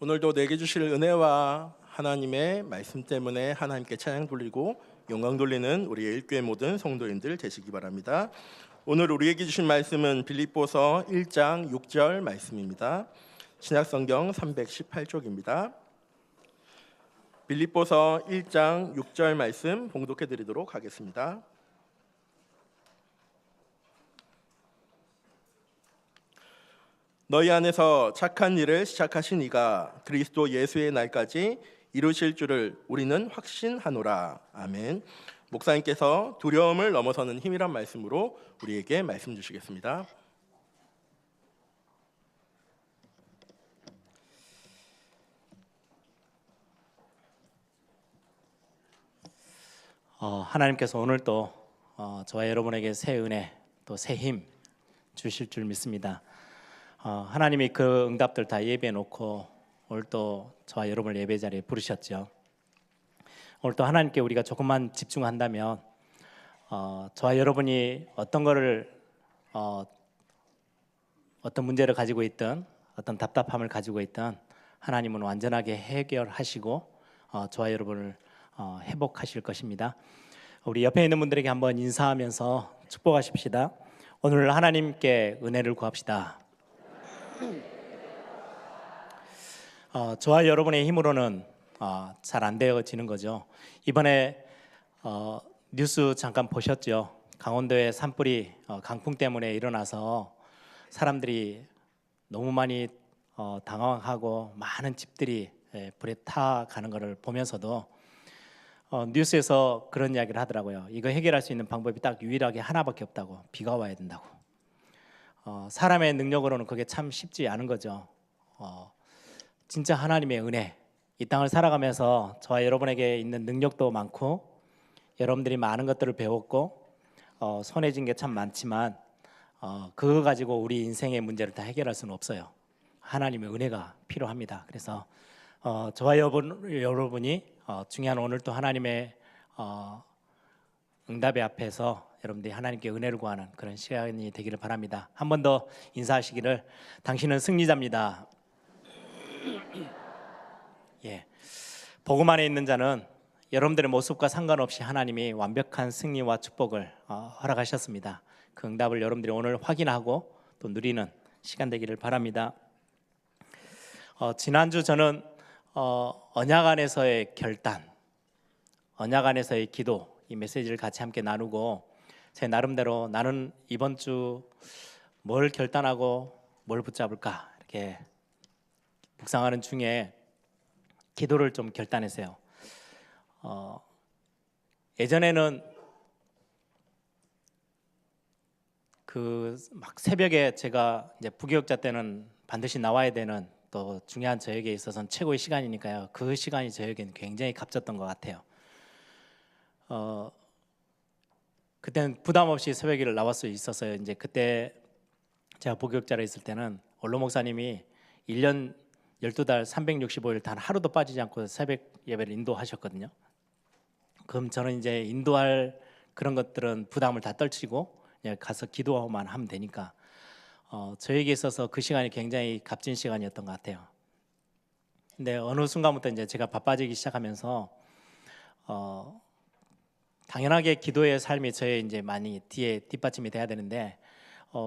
오늘도 내게 주실 은혜와 하나님의 말씀 때문에 하나님께 찬양 돌리고 영광 돌리는 우리 일교회 모든 성도님들 되시기 바랍니다. 오늘 우리에게 주신 말씀은 빌립보서 1장 6절 말씀입니다. 신약성경 318쪽입니다. 빌립보서 1장 6절 말씀 봉독해 드리도록 하겠습니다. 너희 안에서 착한 일을 시작하신 이가 그리스도 예수의 날까지 이루실 줄을 우리는 확신하노라. 아멘. 목사님께서 두려움을 넘어서는 힘이란 말씀으로 우리에게 말씀 주시겠습니다. 하나님께서 오늘 또 저와 여러분에게 새 은혜 또 새 힘 주실 줄 믿습니다. 하나님이 그 응답들 다 예배해 놓고 오늘 또 저와 여러분을 예배 자리에 부르셨죠. 오늘 또 하나님께 우리가 조금만 집중한다면 저와 여러분이 어떤 거를 어떤 문제를 가지고 있든 어떤 답답함을 가지고 있든 하나님은 완전하게 해결하시고 저와 여러분을 회복하실 것입니다. 우리 옆에 있는 분들에게 한번 인사하면서 축복하십시다. 오늘 하나님께 은혜를 구합시다. 저와 여러분의 힘으로는 잘 안 되어지는 거죠. 이번에 뉴스 잠깐 보셨죠? 강원도에 산불이 강풍 때문에 일어나서 사람들이 너무 많이 당황하고 많은 집들이 불에 타가는 것을 보면서도 뉴스에서 그런 이야기를 하더라고요. 이거 해결할 수 있는 방법이 딱 유일하게 하나밖에 없다고. 비가 와야 된다고. 사람의 능력으로는 그게 참 쉽지 않은 거죠. 진짜 하나님의 은혜, 이 땅을 살아가면서 저와 여러분에게 있는 능력도 많고 여러분들이 많은 것들을 배웠고 손해진 게 참 많지만 그거 가지고 우리 인생의 문제를 다 해결할 수는 없어요. 하나님의 은혜가 필요합니다. 그래서 저와 여러분이 중요한 오늘 또 하나님의 응답의 앞에서 여러분들이 하나님께 은혜를 구하는 그런 시간이 되기를 바랍니다. 한 번 더 인사하시기를. 당신은 승리자입니다. 예, 복음 안에 있는 자는 여러분들의 모습과 상관없이 하나님이 완벽한 승리와 축복을 허락하셨습니다. 그 응답을 여러분들이 오늘 확인하고 또 누리는 시간 되기를 바랍니다. 지난주 저는 언약 안에서의 결단, 언약 안에서의 기도, 이 메시지를 같이 함께 나누고 제 나름대로 나는 이번 주 뭘 결단하고 뭘 붙잡을까 이렇게 묵상하는 중에 기도를 좀 결단했어요. 예전에는 그 막 새벽에 제가 이제 부교육자 때는 반드시 나와야 되는 또 중요한 저에게 있어서는 최고의 시간이니까요. 그 시간이 저에게는 굉장히 값졌던 것 같아요. 그때는 부담 없이 새벽기를 나올 수 있었어요. 이제 그때 제가 부교육자로 있을 때는 원로 목사님이 1년 12달 365일 단 하루도 빠지지 않고 새벽 예배를 인도하셨거든요. 그럼 저는 이제 인도할 그런 것들은 부담을 다 떨치고 그냥 가서 기도만 하면 되니까 저에게 있어서 그 시간이 굉장히 값진 시간이었던 것 같아요. 근데 어느 순간부터 이제 제가 바빠지기 시작하면서 당연하게 기도의 삶이 저의 이제 많이 뒤에 뒷받침이 돼야 되는데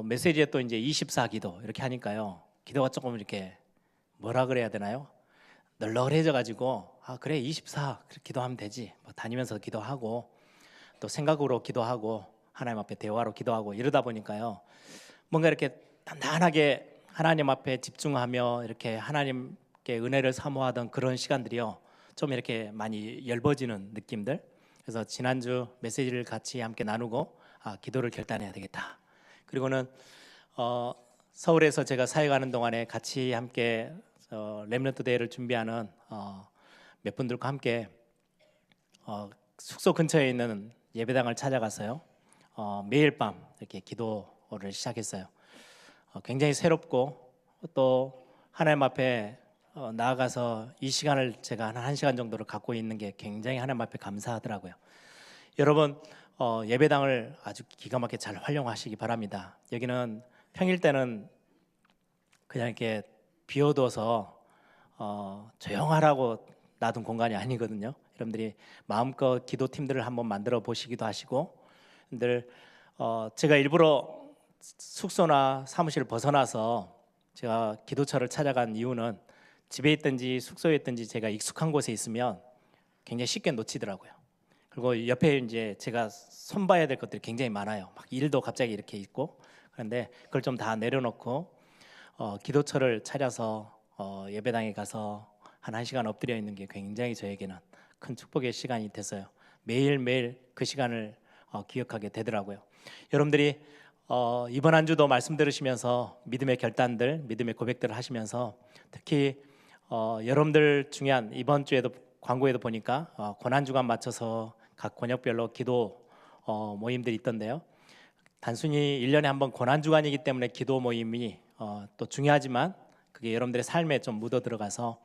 메시지에 또 이제 24기도 이렇게 하니까요. 기도가 조금 이렇게 뭐라 그래야 되나요? 널널해져 가지고 그래 24 기도하면 되지. 뭐 다니면서 기도하고 또 생각으로 기도하고 하나님 앞에 대화로 기도하고 이러다 보니까요. 뭔가 이렇게 단단하게 하나님 앞에 집중하며 이렇게 하나님께 은혜를 사모하던 그런 시간들이요. 좀 이렇게 많이 엷어지는 느낌들. 그래서 지난주 메시지를 같이 함께 나누고 기도를 결단해야 되겠다. 그리고는 서울에서 제가 사회 가는 동안에 같이 함께 렘넌트 대회를 준비하는 몇 분들과 함께 숙소 근처에 있는 예배당을 찾아가서요. 매일 밤 이렇게 기도를 시작했어요. 굉장히 새롭고 또 하나님 앞에 나아가서 이 시간을 제가 한 1시간 정도를 갖고 있는 게 굉장히 하나님 앞에 감사하더라고요. 여러분 예배당을 아주 기가 막히게 잘 활용하시기 바랍니다. 여기는 평일 때는 그냥 이렇게 비워둬서 조용하라고 놔둔 공간이 아니거든요. 여러분들이 마음껏 기도팀들을 한번 만들어 보시기도 하시고, 늘 제가 일부러 숙소나 사무실을 벗어나서 제가 기도처를 찾아간 이유는 집에 있든지 숙소에 있든지 제가 익숙한 곳에 있으면 굉장히 쉽게 놓치더라고요. 그리고 옆에 이제 제가 손봐야 될 것들이 굉장히 많아요. 막 일도 갑자기 이렇게 있고, 그런데 그걸 좀 다 내려놓고 기도처를 찾아서 예배당에 가서 한 1시간 엎드려 있는 게 굉장히 저에게는 큰 축복의 시간이 됐어요. 매일매일 그 시간을 기억하게 되더라고요. 여러분들이 이번 한 주도 말씀 들으시면서 믿음의 결단들, 믿음의 고백들을 하시면서 특히 여러분들 중요한 이번 주에도 광고에도 보니까 고난 주간 맞춰서 각 권역별로 기도 모임들이 있던데요. 단순히 1년에 한 번 고난 주간이기 때문에 기도 모임이 또 중요하지만 그게 여러분들의 삶에 좀 묻어 들어가서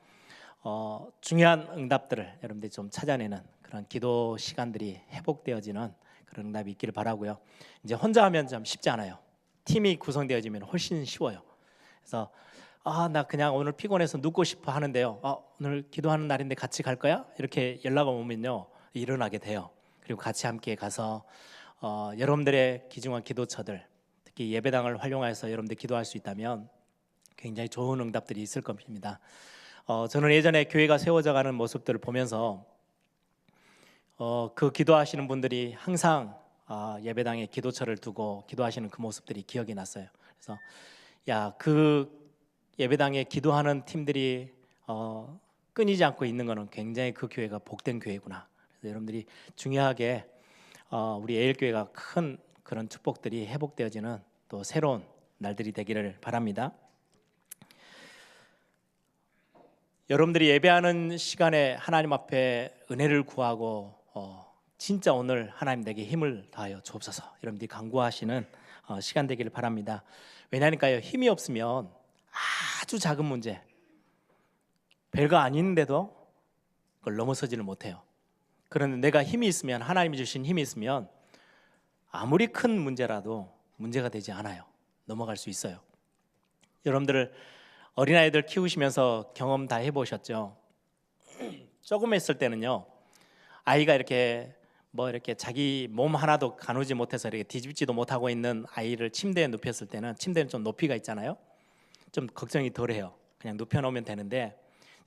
중요한 응답들을 여러분들이 좀 찾아내는 그런 기도 시간들이 회복되어지는 그런 응답이 있기를 바라고요. 이제 혼자 하면 좀 쉽지 않아요. 팀이 구성되어지면 훨씬 쉬워요. 그래서 나 그냥 오늘 피곤해서 눕고 싶어 하는데요. 오늘 기도하는 날인데 같이 갈 거야? 이렇게 연락 오면요 일어나게 돼요. 그리고 같이 함께 가서 여러분들의 귀중한 기도처들, 특히 예배당을 활용해서 여러분들 기도할 수 있다면 굉장히 좋은 응답들이 있을 겁니다. 저는 예전에 교회가 세워져가는 모습들을 보면서 그 기도하시는 분들이 항상 예배당에 기도처를 두고 기도하시는 그 모습들이 기억이 났어요. 그래서 그 예배당에 기도하는 팀들이 끊이지 않고 있는 것은 굉장히 그 교회가 복된 교회구나. 그래서 여러분들이 중요하게 우리 에일교회가 큰 그런 축복들이 회복되어지는 또 새로운 날들이 되기를 바랍니다. 여러분들이 예배하는 시간에 하나님 앞에 은혜를 구하고 진짜 오늘 하나님 내게 힘을 다하여 주옵소서 여러분들이 간구하시는 시간 되기를 바랍니다. 왜냐니까요, 힘이 없으면 아주 작은 문제, 별거 아닌데도 그걸 넘어서지를 못해요. 그런데 내가 힘이 있으면, 하나님이 주신 힘이 있으면 아무리 큰 문제라도 문제가 되지 않아요. 넘어갈 수 있어요. 여러분들 어린아이들 키우시면서 경험 다 해보셨죠? 조금 했을 때는요, 아이가 이렇게 이렇게 자기 몸 하나도 가누지 못해서 이렇게 뒤집지도 못하고 있는 아이를 침대에 눕혔을 때는, 침대는 좀 높이가 있잖아요. 좀 걱정이 덜해요. 그냥 눕혀놓으면 되는데,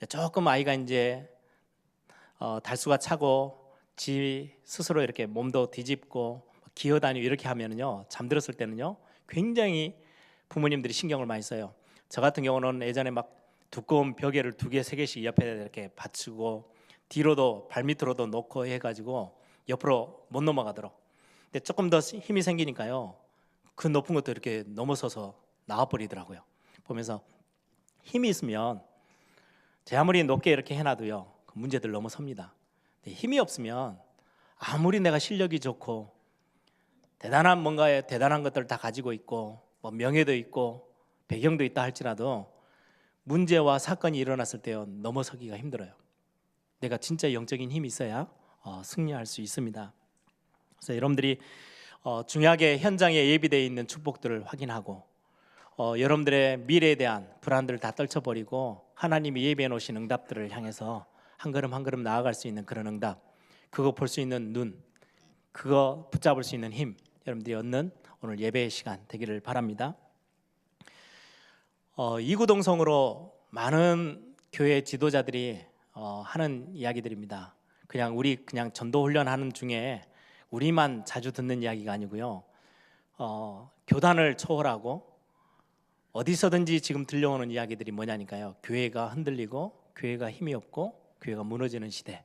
조금 아이가 이제 달수가 차고 지 스스로 이렇게 몸도 뒤집고 기어다니고 이렇게 하면은요, 잠들었을 때는요 굉장히 부모님들이 신경을 많이 써요. 저 같은 경우는 예전에 막 두꺼운 벽에를 2개, 3개씩 옆에 이렇게 받치고 뒤로도 발밑으로도 놓고 해가지고 옆으로 못 넘어가도록. 근데 조금 더 힘이 생기니까요, 그 높은 것도 이렇게 넘어서서 나와버리더라고요. 보면서 힘이 있으면 제 아무리 높게 이렇게 해놔도요 그 문제들 넘어섭니다. 근데 힘이 없으면 아무리 내가 실력이 좋고 대단한 뭔가에 대단한 것들을 다 가지고 있고 명예도 있고 배경도 있다 할지라도 문제와 사건이 일어났을 때요 넘어서기가 힘들어요. 내가 진짜 영적인 힘이 있어야 승리할 수 있습니다. 그래서 여러분들이 중요하게 현장에 예비되어 있는 축복들을 확인하고 여러분들의 미래에 대한 불안들을 다 떨쳐버리고 하나님이 예비해 놓으신 응답들을 향해서 한 걸음 한 걸음 나아갈 수 있는 그런 응답, 그거 볼 수 있는 눈, 그거 붙잡을 수 있는 힘, 여러분들이 얻는 오늘 예배의 시간 되기를 바랍니다. 이구동성으로 많은 교회 지도자들이 하는 이야기들입니다. 우리 전도 훈련하는 중에 우리만 자주 듣는 이야기가 아니고요, 교단을 초월하고 어디서든지 지금 들려오는 이야기들이 뭐냐니까요, 교회가 흔들리고 교회가 힘이 없고 교회가 무너지는 시대,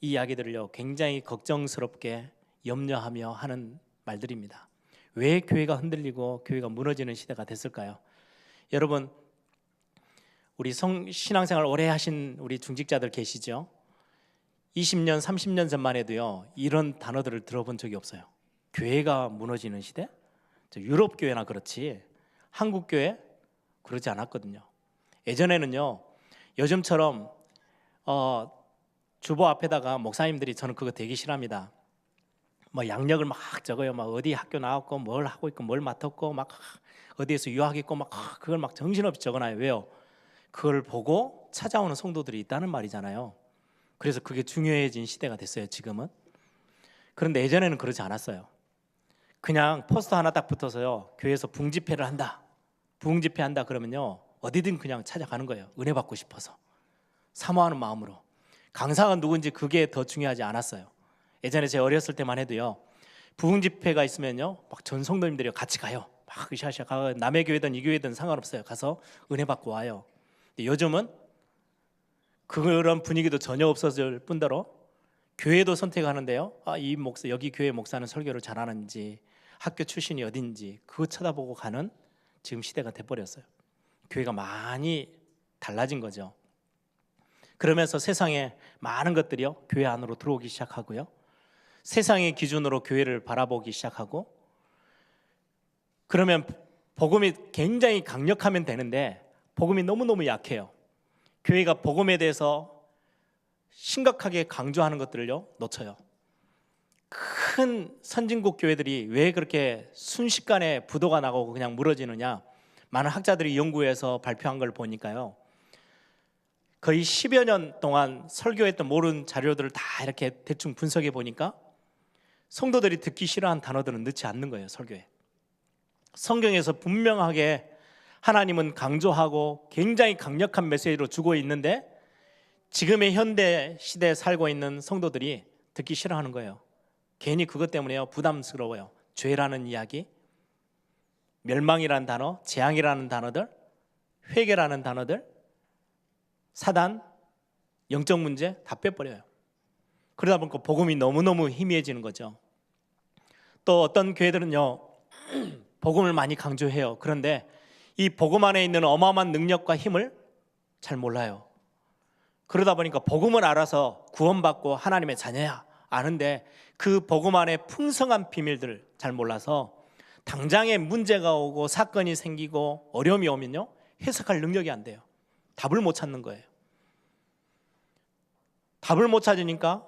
이 이야기들을요 굉장히 걱정스럽게 염려하며 하는 말들입니다. 왜 교회가 흔들리고 교회가 무너지는 시대가 됐을까요? 여러분, 우리 신앙생활 오래 하신 우리 중직자들 계시죠? 20년, 30년 전만 해도요 이런 단어들을 들어본 적이 없어요. 교회가 무너지는 시대? 유럽 교회나 그렇지 한국 교회 그러지 않았거든요. 예전에는요, 요즘처럼 주보 앞에다가 목사님들이, 저는 그거 되게 싫어합니다. 양력을 막 적어요. 어디 학교 나왔고 뭘 하고 있고 뭘 맡았고 막 어디에서 유학했고 막 그걸 막 정신없이 적어놔요. 왜요? 그걸 보고 찾아오는 성도들이 있다는 말이잖아요. 그래서 그게 중요해진 시대가 됐어요, 지금은. 그런데 예전에는 그러지 않았어요. 그냥 포스터 하나 딱 붙어서요, 교회에서 부흥집회를 한다, 부흥집회 한다 그러면요, 어디든 그냥 찾아가는 거예요. 은혜 받고 싶어서, 사모하는 마음으로. 강사가 누군지 그게 더 중요하지 않았어요. 예전에 제가 어렸을 때만 해도요, 부흥집회가 있으면요, 막 전 성도님들이 같이 가요. 막 으쌰으쌰 가요. 남의 교회든 이 교회든 상관없어요. 가서 은혜 받고 와요. 근데 요즘은 그런 분위기도 전혀 없어질 뿐더러 교회도 선택하는데요, 이 목사, 여기 교회 목사는 설교를 잘하는지, 학교 출신이 어딘지 그거 쳐다보고 가는 지금 시대가 돼버렸어요. 교회가 많이 달라진 거죠. 그러면서 세상에 많은 것들이요, 교회 안으로 들어오기 시작하고요, 세상의 기준으로 교회를 바라보기 시작하고, 그러면 복음이 굉장히 강력하면 되는데 복음이 너무너무 약해요. 교회가 복음에 대해서 심각하게 강조하는 것들을요, 놓쳐요. 큰 선진국 교회들이 왜 그렇게 순식간에 부도가 나고 그냥 무너지느냐, 많은 학자들이 연구해서 발표한 걸 보니까요, 거의 10여 년 동안 설교했던 모든 자료들을 다 이렇게 대충 분석해 보니까 성도들이 듣기 싫어하는 단어들은 넣지 않는 거예요, 설교에. 성경에서 분명하게 하나님은 강조하고 굉장히 강력한 메시지로 주고 있는데 지금의 현대 시대에 살고 있는 성도들이 듣기 싫어하는 거예요. 괜히 그것 때문에요, 부담스러워요. 죄라는 이야기, 멸망이라는 단어, 재앙이라는 단어들, 회개라는 단어들, 사단, 영적 문제 다 빼버려요. 그러다 보니까 복음이 너무너무 희미해지는 거죠. 또 어떤 교회들은요, 복음을 많이 강조해요. 그런데 이 복음 안에 있는 어마어마한 능력과 힘을 잘 몰라요. 그러다 보니까 복음을 알아서 구원받고 하나님의 자녀야 아는데 그 복음 안에 풍성한 비밀들을 잘 몰라서 당장에 문제가 오고 사건이 생기고 어려움이 오면요, 해석할 능력이 안 돼요. 답을 못 찾는 거예요. 답을 못 찾으니까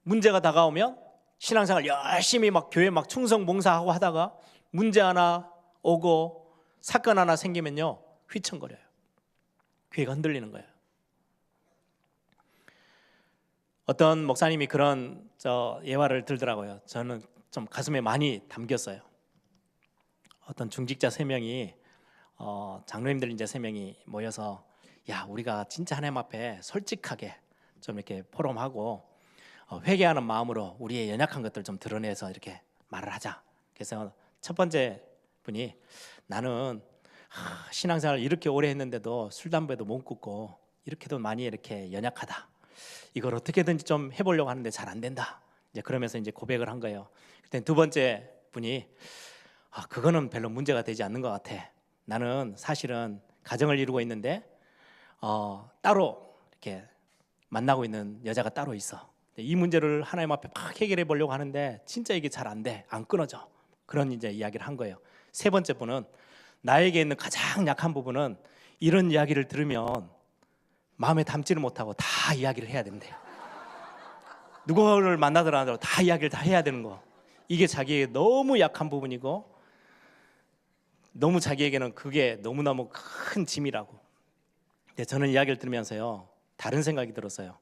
문제가 다가오면 신앙생활 열심히 막 교회 막 충성 봉사하고 하다가 문제 하나 오고 사건 하나 생기면요, 휘청거려요. 교회가 흔들리는 거예요. 어떤 목사님이 그런 예화를 들더라고요. 저는 좀 가슴에 많이 담겼어요. 어떤 중직자 3명이 장로님들 이제 3명이 모여서, 야, 우리가 진짜 하나님 앞에 솔직하게 좀 이렇게 포럼하고 회개하는 마음으로 우리의 연약한 것들 좀 드러내서 이렇게 말을 하자. 그래서 첫 번째 분이, 나는 신앙생활 이렇게 오래 했는데도 술 담배도 못 끊고 이렇게도 많이 이렇게 연약하다. 이걸 어떻게든지 좀 해보려고 하는데 잘 안 된다. 이제 그러면서 이제 고백을 한 거예요. 그때 두 번째 분이, 그거는 별로 문제가 되지 않는 것 같아. 나는 사실은 가정을 이루고 있는데 따로 이렇게 만나고 있는 여자가 따로 있어. 이 문제를 하나님 앞에 막 해결해 보려고 하는데 진짜 이게 잘 안 돼, 안 끊어져. 그런 이제 이야기를 한 거예요. 세 번째 분은, 나에게 있는 가장 약한 부분은 이런 이야기를 들으면 마음에 담지를 못하고 다 이야기를 해야 된대요. 누구를 만나더라도 다 이야기를 다 해야 되는 거. 이게 자기의 너무 약한 부분이고 너무 자기에게는 그게 너무너무 큰 짐이라고. 근데 저는 이야기를 들으면서요, 다른 생각이 들었어요.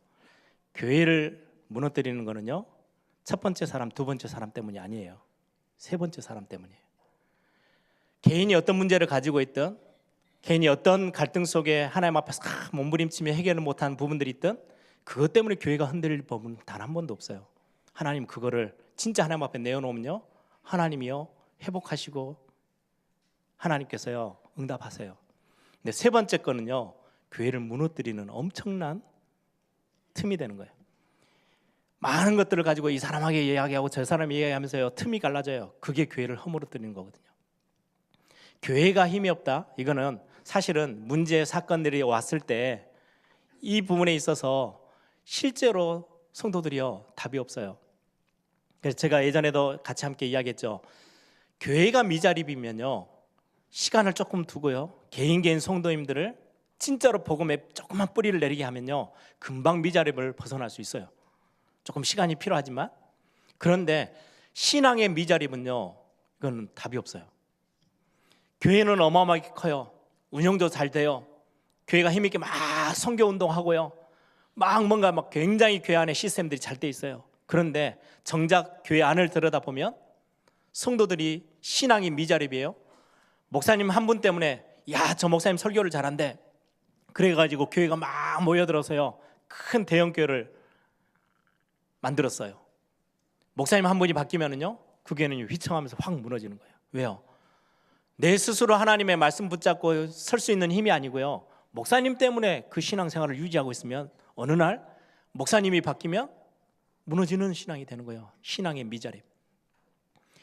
교회를 무너뜨리는 거는요, 첫 번째 사람, 두 번째 사람 때문이 아니에요. 세 번째 사람 때문이에요. 개인이 어떤 문제를 가지고 있든, 개인이 어떤 갈등 속에 하나님 앞에서 몸부림치며 해결을 못한 부분들이 있든, 그것 때문에 교회가 흔들릴 부분은 단 한 번도 없어요. 하나님 그거를 진짜 하나님 앞에 내어놓으면요, 하나님이요 회복하시고 하나님께서요 응답하세요. 근데 세 번째 거는요, 교회를 무너뜨리는 엄청난 틈이 되는 거예요. 많은 것들을 가지고 이 사람에게 이야기하고 저 사람이 이야기하면서요, 틈이 갈라져요. 그게 교회를 허물어뜨리는 거거든요. 교회가 힘이 없다, 이거는 사실은 문제 사건들이 왔을 때 이 부분에 있어서 실제로 성도들이요 답이 없어요. 그래서 제가 예전에도 같이 함께 이야기했죠. 교회가 미자립이면요, 시간을 조금 두고요, 개인 성도님들을 진짜로 복음에 조금만 뿌리를 내리게 하면요, 금방 미자립을 벗어날 수 있어요. 조금 시간이 필요하지만. 그런데 신앙의 미자립은요, 이건 답이 없어요. 교회는 어마어마하게 커요. 운영도 잘 돼요. 교회가 힘있게 막 막 선교 운동하고요. 막 뭔가 막 굉장히 교회 안에 시스템들이 잘 돼 있어요. 그런데 정작 교회 안을 들여다보면 성도들이 신앙이 미자립이에요. 목사님 한 분 때문에 야, 저 목사님 설교를 잘한대. 그래가지고 교회가 막 모여들어서요, 큰 대형 교회를 만들었어요. 목사님 한 분이 바뀌면은요, 그 교회는 휘청하면서 확 무너지는 거예요. 왜요? 내 스스로 하나님의 말씀 붙잡고 설 수 있는 힘이 아니고요, 목사님 때문에 그 신앙생활을 유지하고 있으면 어느 날 목사님이 바뀌면 무너지는 신앙이 되는 거예요. 신앙의 미자립.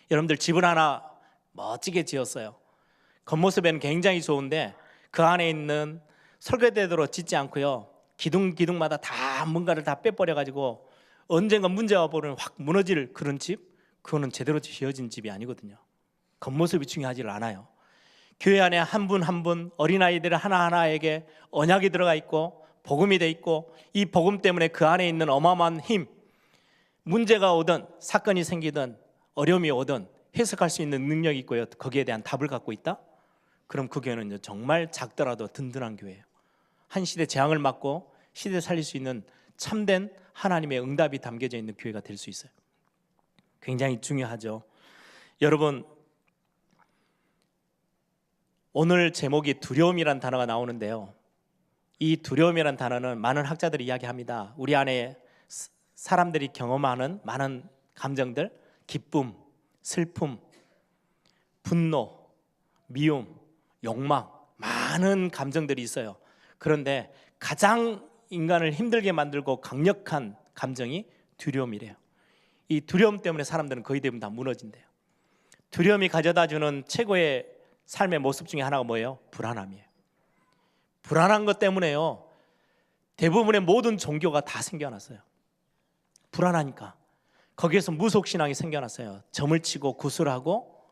여러분들 집을 하나 멋지게 지었어요. 겉모습에는 굉장히 좋은데 그 안에 있는 설계대로 짓지 않고요, 기둥마다 다 뭔가를 다 빼버려가지고 언젠가 문제가 보면 확 무너질 그런 집, 그거는 제대로 지어진 집이 아니거든요. 겉모습이 중요하지 않아요. 교회 안에 한 분 한 분, 어린아이들 하나하나에게 언약이 들어가 있고 복음이 돼 있고, 이 복음 때문에 그 안에 있는 어마어마한 힘, 문제가 오든 사건이 생기든 어려움이 오든 해석할 수 있는 능력이 있고요, 거기에 대한 답을 갖고 있다? 그럼 그 교회는 정말 작더라도 든든한 교회예요. 한 시대 재앙을 막고 시대 살릴 수 있는 참된 하나님의 응답이 담겨져 있는 교회가 될 수 있어요. 굉장히 중요하죠. 여러분, 오늘 제목이 두려움이란 단어가 나오는데요, 이 두려움이란 단어는 많은 학자들이 이야기합니다. 우리 안에 사람들이 경험하는 많은 감정들, 기쁨, 슬픔, 분노, 미움, 욕망, 많은 감정들이 있어요. 그런데 가장 인간을 힘들게 만들고 강력한 감정이 두려움이래요. 이 두려움 때문에 사람들은 거의 대부분 다 무너진대요. 두려움이 가져다주는 최고의 삶의 모습 중에 하나가 뭐예요? 불안함이에요. 불안한 것 때문에요, 대부분의 모든 종교가 다 생겨났어요. 불안하니까. 거기에서 무속신앙이 생겨났어요. 점을 치고 구슬하고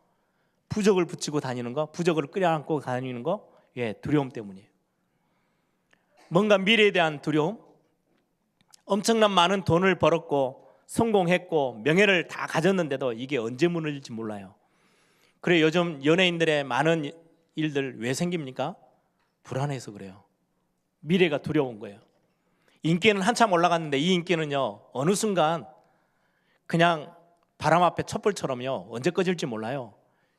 부적을 붙이고 다니는 거, 부적을 끌어안고 다니는 거, 두려움 때문이에요. 뭔가 미래에 대한 두려움, 엄청난 많은 돈을 벌었고 성공했고 명예를 다 가졌는데도 이게 언제 무너질지 몰라요. 그래, 요즘 연예인들의 많은 일들 왜 생깁니까? 불안해서 그래요. 미래가 두려운 거예요. 인기는 한참 올라갔는데 이 인기는요, 어느 순간 그냥 바람 앞에 촛불처럼요, 언제 꺼질지 몰라요.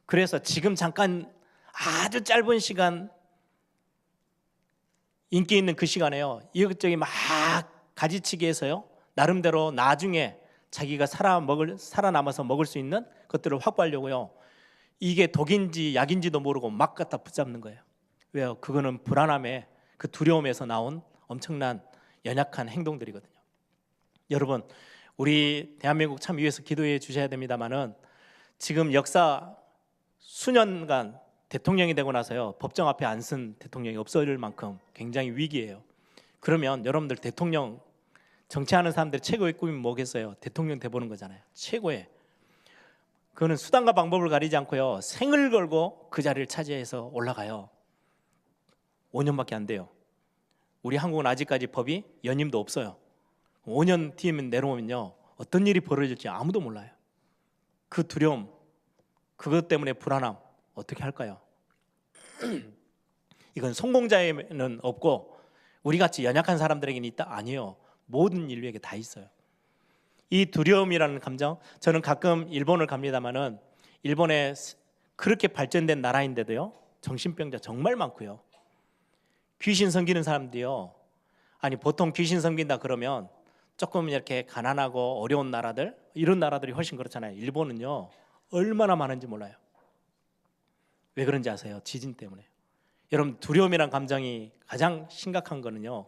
그래서 지금 잠깐 아주 짧은 시간 인기 있는 그 시간에요, 이것저것 막 가지치기 해서요, 나름대로 나중에 자기가 살아남아서 먹을 수 있는 것들을 확보하려고요, 이게 독인지 약인지도 모르고 막 갖다 붙잡는 거예요. 왜요? 그거는 불안함에, 그 두려움에서 나온 엄청난 연약한 행동들이거든요. 여러분, 우리 대한민국 참 위해서 기도해 주셔야 됩니다만은, 지금 역사 수년간 대통령이 되고 나서요, 법정 앞에 안 쓴 대통령이 없어질 만큼 굉장히 위기예요. 그러면 여러분들, 대통령 정치하는 사람들 최고의 꿈이 뭐겠어요? 대통령 돼보는 거잖아요. 최고의. 그거는 수단과 방법을 가리지 않고요, 생을 걸고 그 자리를 차지해서 올라가요. 5년밖에 안 돼요. 우리 한국은 아직까지 법이 연임도 없어요. 5년 뒤에 내려오면요, 어떤 일이 벌어질지 아무도 몰라요. 그 두려움, 그것 때문에 불안함, 어떻게 할까요? 이건 성공자에는 없고 우리같이 연약한 사람들에게는 있다? 아니에요. 모든 인류에게 다 있어요. 이 두려움이라는 감정, 저는 가끔 일본을 갑니다마는 일본에 그렇게 발전된 나라인데도요, 정신병자 정말 많고요, 귀신 섬기는 사람들이요, 아니 보통 귀신 섬긴다 그러면 조금 이렇게 가난하고 어려운 나라들, 이런 나라들이 훨씬 그렇잖아요. 일본은요, 얼마나 많은지 몰라요. 왜 그런지 아세요? 지진 때문에. 여러분, 두려움이란 감정이 가장 심각한 거는요,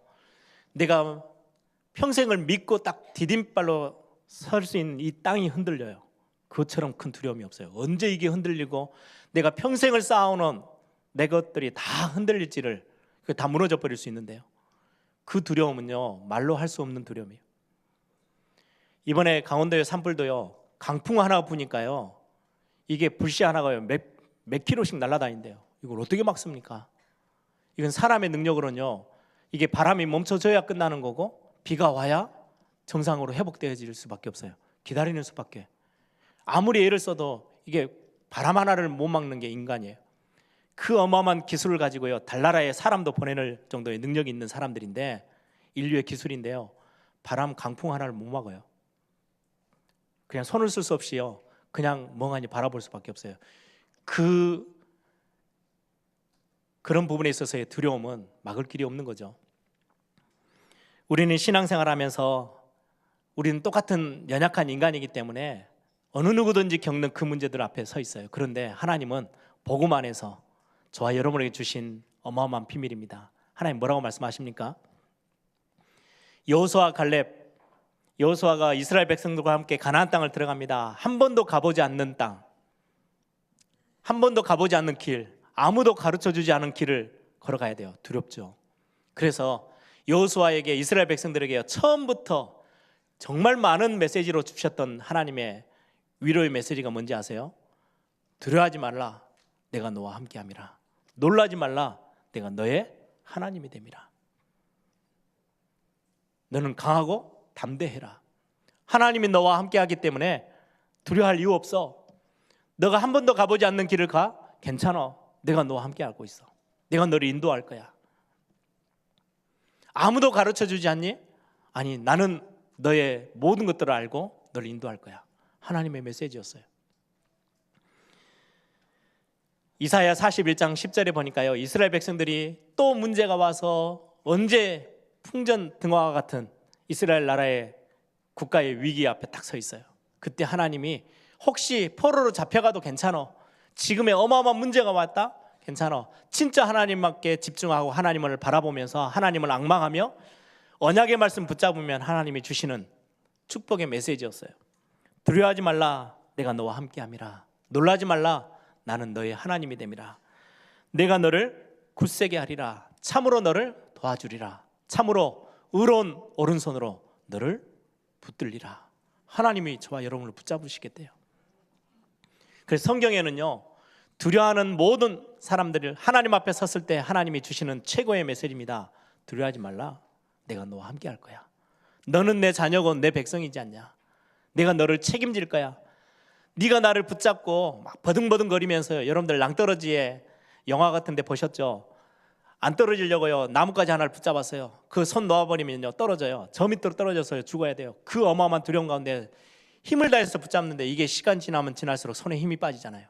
내가 평생을 믿고 딱 디딤발로 설 수 있는 이 땅이 흔들려요. 그것처럼 큰 두려움이 없어요. 언제 이게 흔들리고 내가 평생을 쌓아오는 내 것들이 다 흔들릴지를, 다 무너져 버릴 수 있는데요, 그 두려움은요, 말로 할 수 없는 두려움이에요. 이번에 강원도의 산불도요, 강풍 하나 부니까요, 이게 불씨 하나가요 몇 킬로씩 날아다닌대요. 이걸 어떻게 막습니까? 이건 사람의 능력으로는요, 이게 바람이 멈춰져야 끝나는 거고 비가 와야 정상으로 회복되어질 수밖에 없어요. 기다리는 수밖에. 아무리 애를 써도 이게 바람 하나를 못 막는 게 인간이에요. 그 어마어마한 기술을 가지고요, 달나라에 사람도 보내는 정도의 능력이 있는 사람들인데, 인류의 기술인데요, 바람 강풍 하나를 못 막아요. 그냥 손을 쓸 수 없이요, 그냥 멍하니 바라볼 수밖에 없어요. 그런 부분에 있어서의 두려움은 막을 길이 없는 거죠. 우리는 신앙생활하면서 우리는 똑같은 연약한 인간이기 때문에 어느 누구든지 겪는 그 문제들 앞에 서 있어요. 그런데 하나님은 복음 안에서 저와 여러분에게 주신 어마어마한 비밀입니다. 하나님 뭐라고 말씀하십니까? 여호수아 갈렙, 여호수아가 이스라엘 백성들과 함께 가나안 땅을 들어갑니다. 한 번도 가보지 않는 땅, 한 번도 가보지 않는 길, 아무도 가르쳐주지 않은 길을 걸어가야 돼요. 두렵죠. 그래서 여호수아에게, 이스라엘 백성들에게 처음부터 정말 많은 메시지로 주셨던 하나님의 위로의 메시지가 뭔지 아세요? 두려워하지 말라, 내가 너와 함께함이라. 놀라지 말라, 내가 너의 하나님이 됨이라. 너는 강하고 담대해라. 하나님이 너와 함께하기 때문에 두려워할 이유 없어. 너가 한 번도 가보지 않는 길을 가? 괜찮아. 내가 너와 함께하고 있어. 내가 너를 인도할 거야. 아무도 가르쳐주지 않니? 아니, 나는 너의 모든 것들을 알고 너를 인도할 거야. 하나님의 메시지였어요. 이사야 41장 10절에 보니까요, 이스라엘 백성들이 또 문제가 와서 언제 풍전등화와 같은 이스라엘 나라의 국가의 위기 앞에 딱 서 있어요. 그때 하나님이 혹시 포로로 잡혀가도 괜찮아, 지금의 어마어마한 문제가 왔다? 괜찮아. 진짜 하나님께 집중하고 하나님을 바라보면서 하나님을 앙망하며 언약의 말씀 붙잡으면 하나님이 주시는 축복의 메시지였어요. 두려워하지 말라, 내가 너와 함께함이라. 놀라지 말라, 나는 너의 하나님이 됨이라. 내가 너를 굳세게 하리라. 참으로 너를 도와주리라. 참으로 의로운 오른손으로 너를 붙들리라. 하나님이 저와 여러분을 붙잡으시겠대요. 그래서 성경에는요, 두려워하는 모든 사람들을 하나님 앞에 섰을 때 하나님이 주시는 최고의 메시지입니다. 두려워하지 말라, 내가 너와 함께 할 거야. 너는 내 자녀고 내 백성이지 않냐. 내가 너를 책임질 거야. 네가 나를 붙잡고 막 버둥버둥거리면서요, 여러분들 낭떠러지의 영화 같은 데 보셨죠? 안 떨어지려고요, 나뭇가지 하나를 붙잡았어요. 그 손 놓아버리면요 떨어져요. 저 밑으로 떨어져서 죽어야 돼요. 그 어마어마한 두려움 가운데 힘을 다해서 붙잡는데 이게 시간 지나면 지날수록 손에 힘이 빠지잖아요.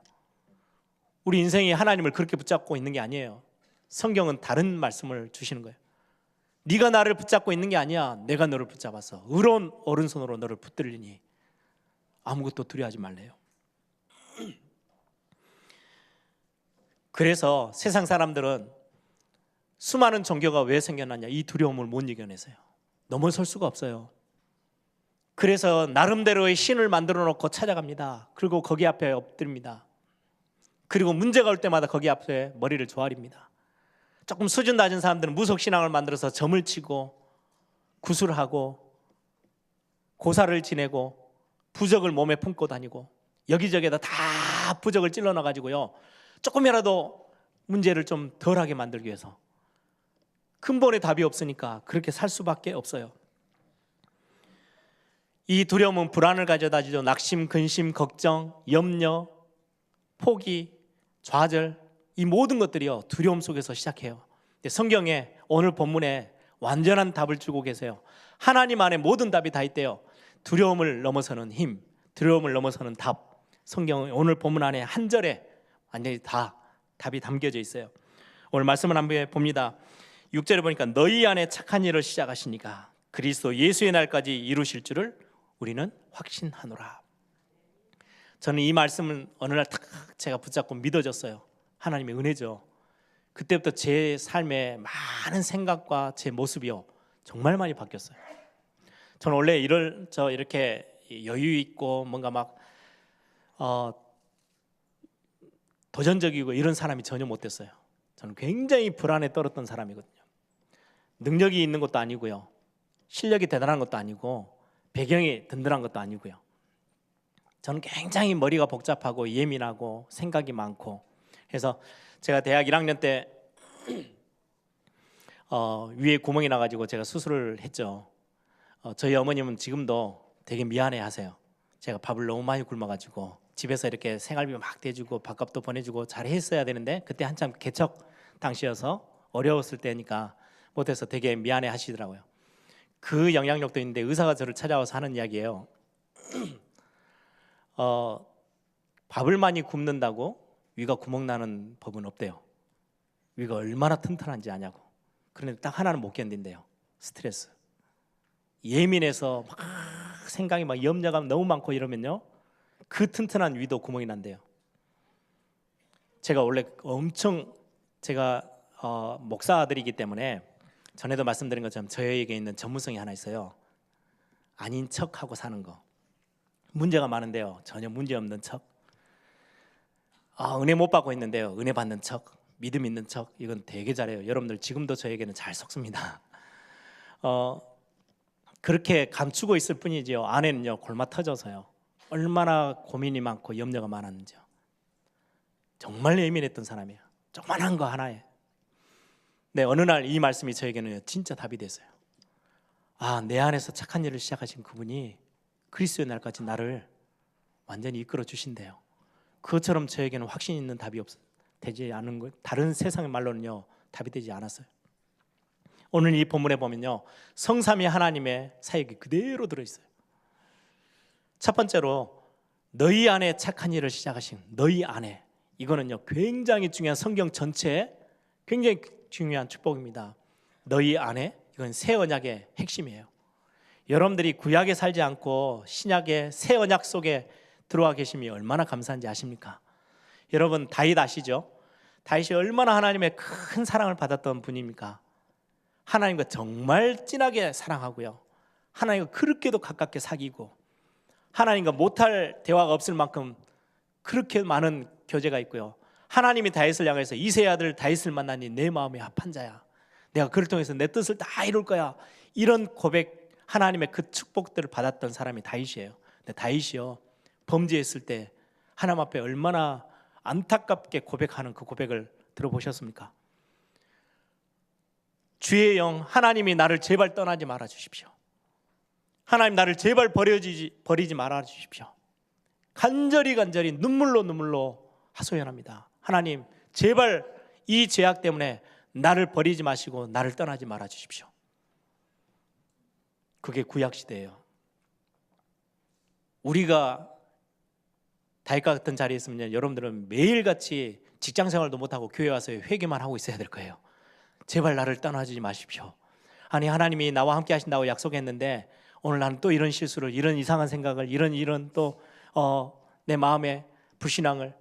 우리 인생이 하나님을 그렇게 붙잡고 있는 게 아니에요. 성경은 다른 말씀을 주시는 거예요. 네가 나를 붙잡고 있는 게 아니야. 내가 너를 붙잡아서 의로운 오른손으로 너를 붙들리니 아무것도 두려워하지 말래요. 그래서 세상 사람들은 수많은 종교가 왜 생겨났냐, 이 두려움을 못 이겨내서요. 넘어설 수가 없어요. 그래서 나름대로의 신을 만들어 놓고 찾아갑니다. 그리고 거기 앞에 엎드립니다. 그리고 문제가 올 때마다 거기 앞에 머리를 조아립니다. 조금 수준 낮은 사람들은 무속신앙을 만들어서 점을 치고 구슬하고 고사를 지내고 부적을 몸에 품고 다니고 여기저기에다 다 부적을 찔러 놔가지고요, 조금이라도 문제를 좀 덜하게 만들기 위해서. 근본의 답이 없으니까 그렇게 살 수밖에 없어요. 이 두려움은 불안을 가져다 주죠. 낙심, 근심, 걱정, 염려, 포기, 좌절, 이 모든 것들이요 두려움 속에서 시작해요. 근데 성경에 오늘 본문에 완전한 답을 주고 계세요. 하나님 안에 모든 답이 다 있대요. 두려움을 넘어서는 힘, 두려움을 넘어서는 답. 성경은 오늘 본문 안에 한 절에 완전히 다 답이 담겨져 있어요. 오늘 말씀을 한번 봅니다. 6절에 보니까 너희 안에 착한 일을 시작하시니까 그리스도 예수의 날까지 이루실 줄을 우리는 확신하노라. 저는 이 말씀을 어느 날 딱 제가 붙잡고 믿어졌어요. 하나님의 은혜죠. 그때부터 제 삶의 많은 생각과 제 모습이요 정말 많이 바뀌었어요. 저는 원래 이렇게 여유 있고 뭔가 막 도전적이고 이런 사람이 전혀 못 됐어요. 저는 굉장히 불안에 떨었던 사람이거든요. 능력이 있는 것도 아니고요, 실력이 대단한 것도 아니고 배경이 든든한 것도 아니고요. 저는 굉장히 머리가 복잡하고 예민하고 생각이 많고 해서 제가 대학 1학년 때 위에 구멍이 나가지고 제가 수술을 했죠. 저희 어머님은 지금도 되게 미안해 하세요. 제가 밥을 너무 많이 굶어가지고 집에서 이렇게 생활비 막 대주고 밥값도 보내주고 잘했어야 되는데 그때 한참 개척 당시여서 어려웠을 때니까 못해서 되게 미안해 하시더라고요. 그 영향력도 있는데 의사가 저를 찾아와서 하는 이야기예요. 밥을 많이 굶는다고 위가 구멍 나는 법은 없대요. 위가 얼마나 튼튼한지 아냐고. 그런데 딱 하나는 못 견딘대요. 스트레스. 예민해서 막 생각이 막 염려감 너무 많고 이러면요, 그 튼튼한 위도 구멍이 난대요. 제가 원래 엄청 제가 목사 아들이기 때문에 전에도 말씀드린 것처럼 저에게 있는 전문성이 하나 있어요. 아닌 척하고 사는 거. 문제가 많은데요, 전혀 문제 없는 척. 은혜 못 받고 있는데요, 은혜 받는 척, 믿음 있는 척. 이건 되게 잘해요. 여러분들 지금도 저에게는 잘 속습니다. 그렇게 감추고 있을 뿐이지요, 안에는요 골마 터져서요 얼마나 고민이 많고 염려가 많았는지요. 정말 예민했던 사람이에요. 조그만한 거 하나에. 네, 어느 날 이 말씀이 저에게는 진짜 답이 됐어요. 내 안에서 착한 일을 시작하신 그분이 그리스도의 날까지 나를 완전히 이끌어 주신대요. 그것처럼 저에게는 확신 있는 답이 되지 않은 것, 다른 세상의 말로는요 답이 되지 않았어요. 오늘 이 본문에 보면요, 성삼위 하나님의 사역이 그대로 들어있어요. 첫 번째로 너희 안에 착한 일을 시작하신 너희 안에, 이거는요 굉장히 중요한, 성경 전체에 굉장히 중요한 축복입니다. 너희 안에, 이건 새 언약의 핵심이에요. 여러분들이 구약에 살지 않고 신약의 새 언약 속에 들어와 계심이 얼마나 감사한지 아십니까? 여러분 다윗 아시죠? 다윗이 얼마나 하나님의 큰 사랑을 받았던 분입니까? 하나님과 정말 진하게 사랑하고요, 하나님과 그렇게도 가깝게 사귀고, 하나님과 못할 대화가 없을 만큼 그렇게 많은 교제가 있고요. 하나님이 다윗을 향해서 이새의 아들 다윗을 만나니 내 마음이 합한 자야, 내가 그를 통해서 내 뜻을 다 이룰 거야, 이런 고백, 하나님의 그 축복들을 받았던 사람이 다윗이에요. 근데 다윗이요 범죄했을 때 하나님 앞에 얼마나 안타깝게 고백하는 그 고백을 들어보셨습니까? 주의 영 하나님이 나를 제발 떠나지 말아 주십시오. 하나님 나를 제발 버리지 말아 주십시오. 간절히 눈물로 하소연합니다. 하나님 제발 이 죄악 때문에 나를 버리지 마시고 나를 떠나지 말아 주십시오. 그게 구약 시대예요. 우리가 다윗과 같은 자리에 있으면 여러분들은 매일같이 직장생활도 못하고 교회 와서 회개만 하고 있어야 될 거예요. 제발 나를 떠나지 마십시오. 아니 하나님이 나와 함께 하신다고 약속했는데 오늘 나는 또 이런 실수를, 이런 이상한 생각을, 이런 또 내 마음의 불신앙을,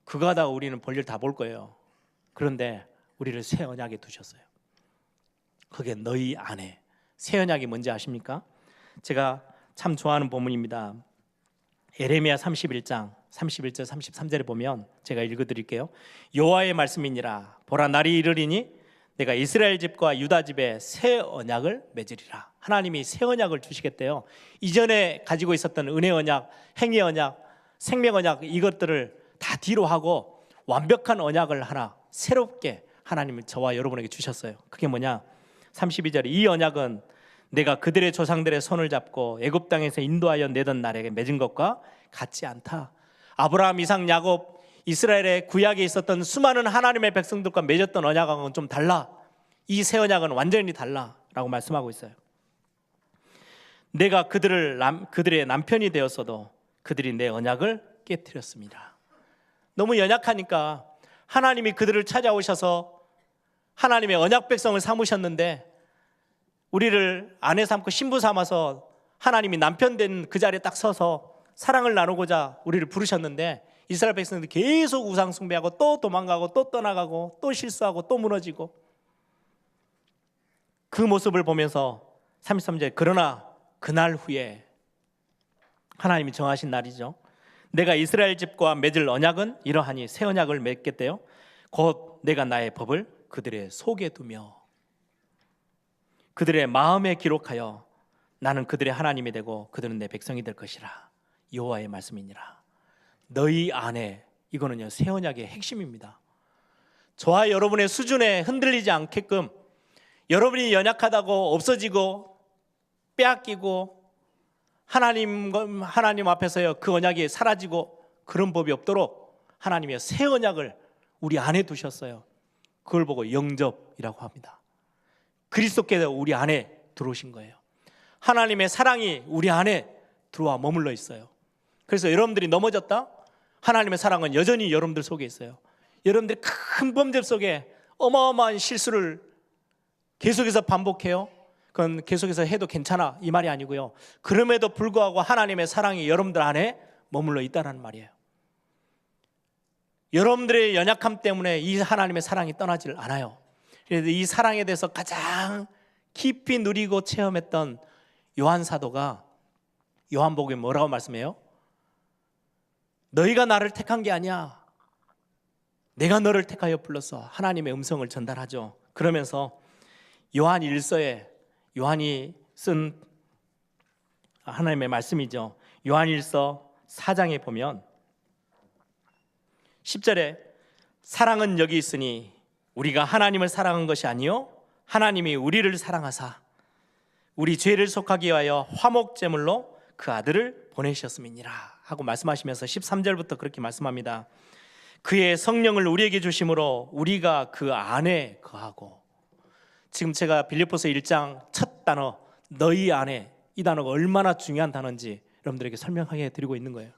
그거 하다가 우리는 볼일 다 볼 거예요. 그런데 우리를 새 언약에 두셨어요. 그게 너희 안에. 새 언약이 뭔지 아십니까? 제가 참 좋아하는 본문입니다. 에레미야 31장 31절 33절에 보면 제가 읽어드릴게요. 여호와의 말씀이니라. 보라 날이 이르리니 내가 이스라엘 집과 유다 집에 새 언약을 맺으리라. 하나님이 새 언약을 주시겠대요. 이전에 가지고 있었던 은혜 언약, 행위 언약, 생명 언약, 이것들을 다 뒤로 하고 완벽한 언약을 하나 새롭게 하나님이 저와 여러분에게 주셨어요. 그게 뭐냐? 32절에 이 언약은 내가 그들의 조상들의 손을 잡고 애굽 땅에서 인도하여 내던 날에 맺은 것과 같지 않다. 아브라함, 이삭, 야곱, 이스라엘의 구약에 있었던 수많은 하나님의 백성들과 맺었던 언약과는 좀 달라. 이 새 언약은 완전히 달라라고 말씀하고 있어요. 내가 그들의 남편이 되었어도 그들이 내 언약을 깨뜨렸습니다. 너무 연약하니까 하나님이 그들을 찾아오셔서 하나님의 언약 백성을 삼으셨는데 우리를 아내 삼고 신부 삼아서 하나님이 남편 된 그 자리에 딱 서서 사랑을 나누고자 우리를 부르셨는데 이스라엘 백성들이 계속 우상 숭배하고 또 도망가고 또 떠나가고 또 실수하고 또 무너지고, 그 모습을 보면서 33절 그러나 그날 후에 하나님이 정하신 날이죠. 내가 이스라엘 집과 맺을 언약은 이러하니 새 언약을 맺겠대요. 곧 내가 나의 법을 그들의 속에 두며 그들의 마음에 기록하여 나는 그들의 하나님이 되고 그들은 내 백성이 될 것이라. 여호와의 말씀이니라. 너희 안에, 이거는요 새 언약의 핵심입니다. 저와 여러분의 수준에 흔들리지 않게끔, 여러분이 연약하다고 없어지고 빼앗기고 하나님 앞에서요 그 언약이 사라지고 그런 법이 없도록 하나님의 새 언약을 우리 안에 두셨어요. 그걸 보고 영접이라고 합니다. 그리스도께서 우리 안에 들어오신 거예요. 하나님의 사랑이 우리 안에 들어와 머물러 있어요. 그래서 여러분들이 넘어졌다? 하나님의 사랑은 여전히 여러분들 속에 있어요. 여러분들이 큰 범죄 속에 어마어마한 실수를 계속해서 반복해요. 그건 계속해서 해도 괜찮아 이 말이 아니고요. 그럼에도 불구하고 하나님의 사랑이 여러분들 안에 머물러 있다는 말이에요. 여러분들의 연약함 때문에 이 하나님의 사랑이 떠나질 않아요. 그래서 이 사랑에 대해서 가장 깊이 누리고 체험했던 요한 사도가 요한복음에 뭐라고 말씀해요? 너희가 나를 택한 게 아니야. 내가 너를 택하여 불렀어. 하나님의 음성을 전달하죠. 그러면서 요한 1서에 요한이 쓴 하나님의 말씀이죠. 요한 1서 4장에 보면 10절에 사랑은 여기 있으니 우리가 하나님을 사랑한 것이 아니요 하나님이 우리를 사랑하사 우리 죄를 속하기 위하여 화목제물로 그 아들을 보내셨음이니라 하고 말씀하시면서 13절부터 그렇게 말씀합니다. 그의 성령을 우리에게 주심으로 우리가 그 안에 거하고, 지금 제가 빌립보서 1장 첫 단어 너희 안에, 이 단어가 얼마나 중요한 단어인지 여러분들에게 설명하게 드리고 있는 거예요.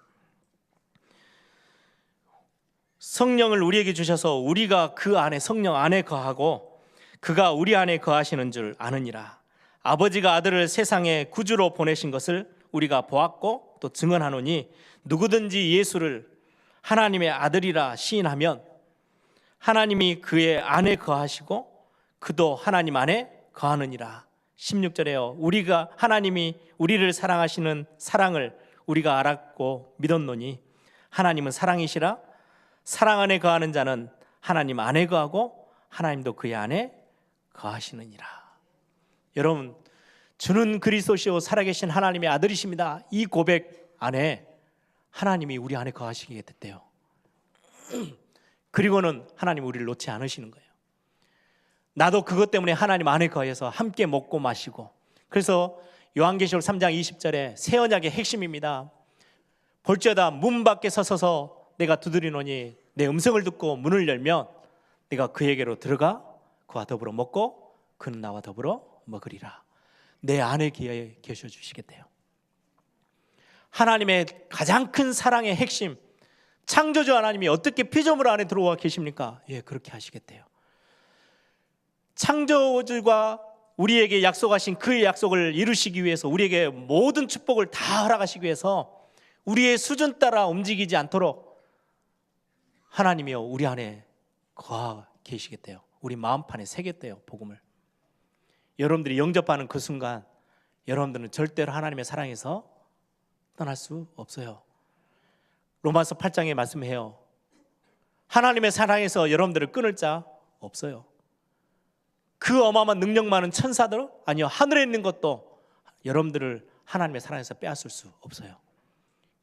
성령을 우리에게 주셔서 우리가 그 안에, 성령 안에 거하고 그가 우리 안에 거하시는 줄 아느니라. 아버지가 아들을 세상에 구주로 보내신 것을 우리가 보았고 또 증언하노니 누구든지 예수를 하나님의 아들이라 시인하면 하나님이 그의 안에 거하시고 그도 하나님 안에 거하느니라. 16절에요. 우리가 하나님이 우리를 사랑하시는 사랑을 우리가 알았고 믿었노니 하나님은 사랑이시라. 사랑 안에 거하는 자는 하나님 안에 거하고 하나님도 그의 안에 거하시느니라. 여러분, 주는 그리스도시요 살아계신 하나님의 아들이십니다. 이 고백 안에 하나님이 우리 안에 거하시게 됐대요. 그리고는 하나님 우리를 놓지 않으시는 거예요. 나도 그것 때문에 하나님 안에 거해서 함께 먹고 마시고, 그래서 요한계시록 3장 20절에 새 언약의 핵심입니다. 볼지어다 문 밖에 서서서 내가 두드리노니 내 음성을 듣고 문을 열면 내가 그에게로 들어가 그와 더불어 먹고 그는 나와 더불어 먹으리라. 내 안에 계셔 주시겠대요. 하나님의 가장 큰 사랑의 핵심, 창조주 하나님이 어떻게 피조물 안에 들어와 계십니까? 예, 그렇게 하시겠대요. 창조주가 우리에게 약속하신 그의 약속을 이루시기 위해서, 우리에게 모든 축복을 다 허락하시기 위해서 우리의 수준 따라 움직이지 않도록 하나님이요 우리 안에 거하 계시겠대요. 우리 마음판에 새겼대요, 복음을. 여러분들이 영접하는 그 순간 여러분들은 절대로 하나님의 사랑에서 떠날 수 없어요. 로마서 8장에 말씀해요. 하나님의 사랑에서 여러분들을 끊을 자 없어요. 그 어마어마한 능력 많은 천사들, 아니요 하늘에 있는 것도 여러분들을 하나님의 사랑에서 빼앗을 수 없어요.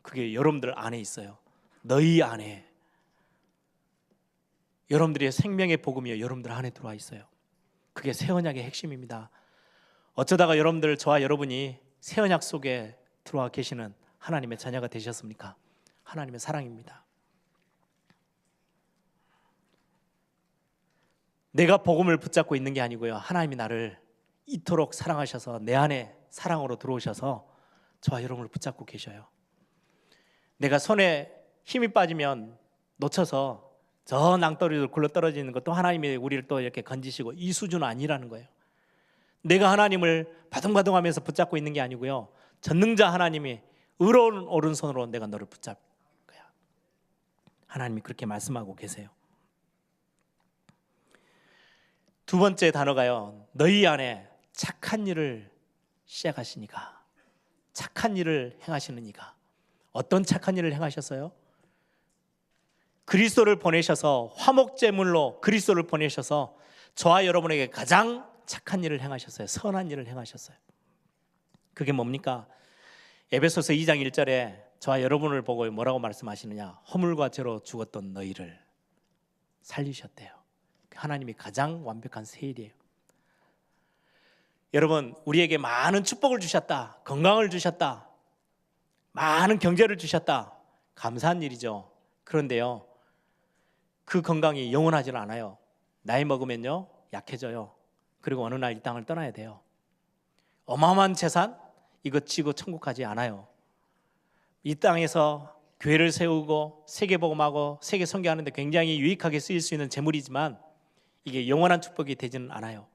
그게 여러분들 안에 있어요. 너희 안에. 여러분들의 생명의 복음이 여러분들 안에 들어와 있어요. 그게 새 언약의 핵심입니다. 어쩌다가 여러분들, 저와 여러분이 새 언약 속에 들어와 계시는 하나님의 자녀가 되셨습니까? 하나님의 사랑입니다. 내가 복음을 붙잡고 있는 게 아니고요, 하나님이 나를 이토록 사랑하셔서 내 안에 사랑으로 들어오셔서 저와 여러분을 붙잡고 계셔요. 내가 손에 힘이 빠지면 놓쳐서 저 낭떠러지로 굴러떨어지는 것도 하나님이 우리를 또 이렇게 건지시고, 이 수준은 아니라는 거예요. 내가 하나님을 바둥바둥하면서 붙잡고 있는 게 아니고요, 전능자 하나님이 의로운 오른손으로 내가 너를 붙잡을 거야. 하나님이 그렇게 말씀하고 계세요. 두 번째 단어가요, 너희 안에 착한 일을 시작하시니까. 착한 일을 행하시는 이가. 어떤 착한 일을 행하셨어요? 그리스도를 보내셔서, 화목제물로 그리스도를 보내셔서 저와 여러분에게 가장 착한 일을 행하셨어요. 선한 일을 행하셨어요. 그게 뭡니까? 에베소서 2장 1절에 저와 여러분을 보고 뭐라고 말씀하시느냐? 허물과 죄로 죽었던 너희를 살리셨대요. 하나님이 가장 완벽한 세일이에요. 여러분, 우리에게 많은 축복을 주셨다, 건강을 주셨다, 많은 경제를 주셨다. 감사한 일이죠. 그런데요, 그 건강이 영원하지는 않아요. 나이 먹으면요 약해져요. 그리고 어느 날 이 땅을 떠나야 돼요. 어마어마한 재산 이거 치고 천국 가지 않아요. 이 땅에서 교회를 세우고 세계복음하고 세계 선교하는데 굉장히 유익하게 쓰일 수 있는 재물이지만 이게 영원한 축복이 되지는 않아요.